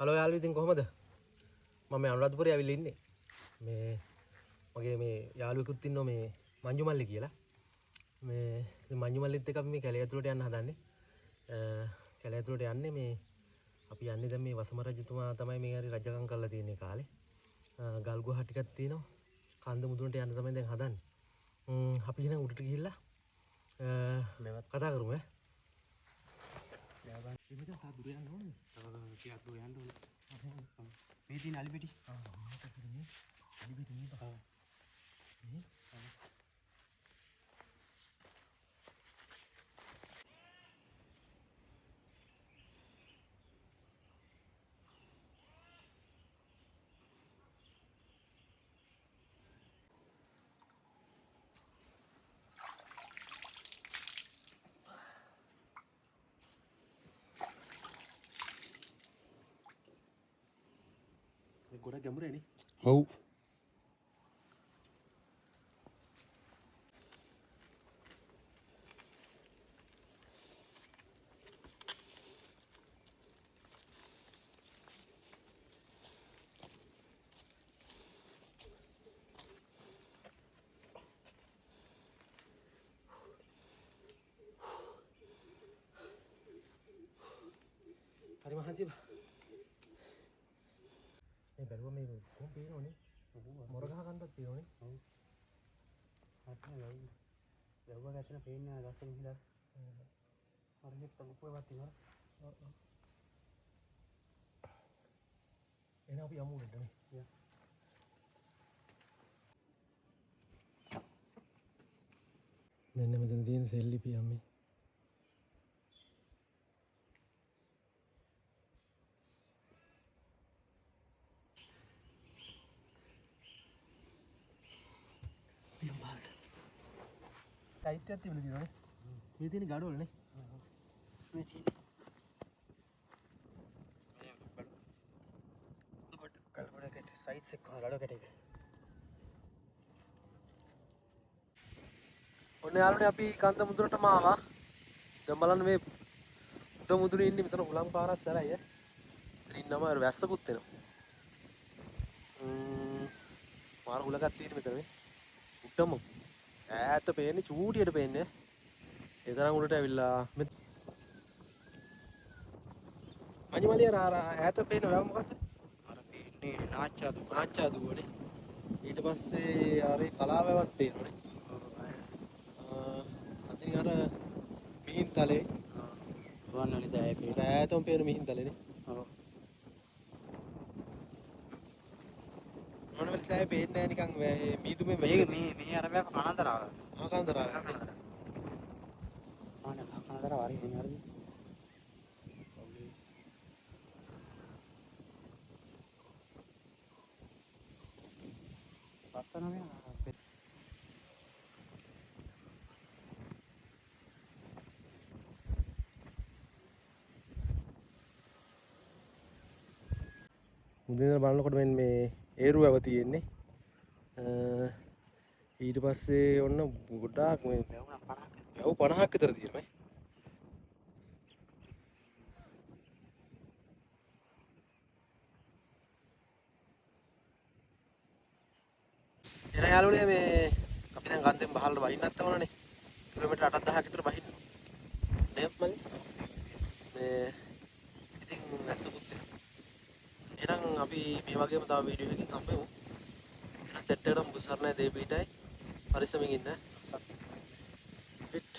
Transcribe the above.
Hello යාළුවෝ ඉතින් කොහමද? මම අනුරාධපුරේ ආවිල්ලා ඉන්නේ. මේ මගේ මේ යාළුවෙකුත් ඉන්නවා මේ මංජු මල්ලි කියලා. මේ මංජු මල්ලිත් එක්ක අපි මේ කැලේ ඇතුළට යන්න හදන්නේ. කැලේ ඇතුළට යන්නේ මේ අපි යන්නේ දැන් මේ වසම රජතුමා තමයි මේ හරි රජකම් කරලා තියෙන කාලේ. ගල් ගුහා ටිකක් තියෙනවා. කන්ද මුදුනට යන්න තමයි දැන් හදන්නේ. අපි එහෙනම් උඩට ගිහිල්ලා මේවත් කතා කරමු ඈ. මේක තා දුර යන්න ඕනේ. ටිකක් දුර යන්න ඕනේ. මේ තියෙන අලිපෙටි. අලිපෙටි නේද? ගොඩක් ගැඹුරේනේ. ඔව්. හරි මහන්සි බා. මේ බැලුවා මේ කොහොම පේනවනේ. මොර ගහ කන්දක් තියෙනවනේ. ඔව්. හරි වැව්වා ගැතන පේන්නේ නැහැ ගස්සෙන් හිලා. හරියට තමුපුවක් තියෙනවා. ඔව්. එහෙනම් අපි යමු උඩට මේ. මෙන්න මෙතන තියෙන සෙල්ලිපි අම්මේ. සයිට් එකක් තිබුණේ නේද? මේ තියෙන ගඩොල්නේ. මේ තියෙන. ගඩොලකට සයිස් එක ගඩොලකට එක. ඔන්න යාළුවනේ අපි කන්ද මුදුනටම ආවා. දැන් බලන්න මේ උඩ මුදුනේ ඉන්නේ මෙතන හුලං පාරක් තරයි ඈ. ඉතින් ඉන්නම වැස්සකුත් එනවා. මාර හුලඟක් තියෙන මෙතන මේ. උඩම ඈත පේන්නේ චූටියට පේන්නේ. ඒ තරම් උඩට ඇවිල්ලා මණිමලිය ඈත පේන වැව මොකද්ද? අර පේන්නේ නාච්චාදුවනේ. ඊට පස්සේ අර කලාවැවක් පේනවනේ. අතින් අර මිහින්තලේ රුවන්වැලි සෑය පේන. ඈතම පේන මිහින්තලේනේ. ඔව්. රුවන්වැලි සෑය පේන්නේ නැහැ නිකන් මීදුමේ මේ අර වැව කනන්දරාව. ආකාන්තරාව. ආනේ කනන්දරාව හරි මේ හරි. සස්සන මේ මුදින බලනකොට මේ ඒරුවව තියෙන්නේ. ඊට පස්සේ ඔන්න ගොඩාක් මේ වැව් 50ක් විතර තියෙනවා. එන යාළුවනේ මේ අපි දැන් ගන්දෙන් බහල්ට වහින්නත් ඕනනේ. කිලෝමීටර් 8,000ක් විතර වහින්න. නේත් මල්ලි? මේ ඉතින් වැස්සකුත් තියෙනවා. එහෙනම් අපි මේ වගේම තව වීඩියෝ එකකින් හම්බෙමු. එහෙනම් සෙට් එකට මුසර්ණේ දෙපීටයි පරිස්සමින් ඉන්න. පිට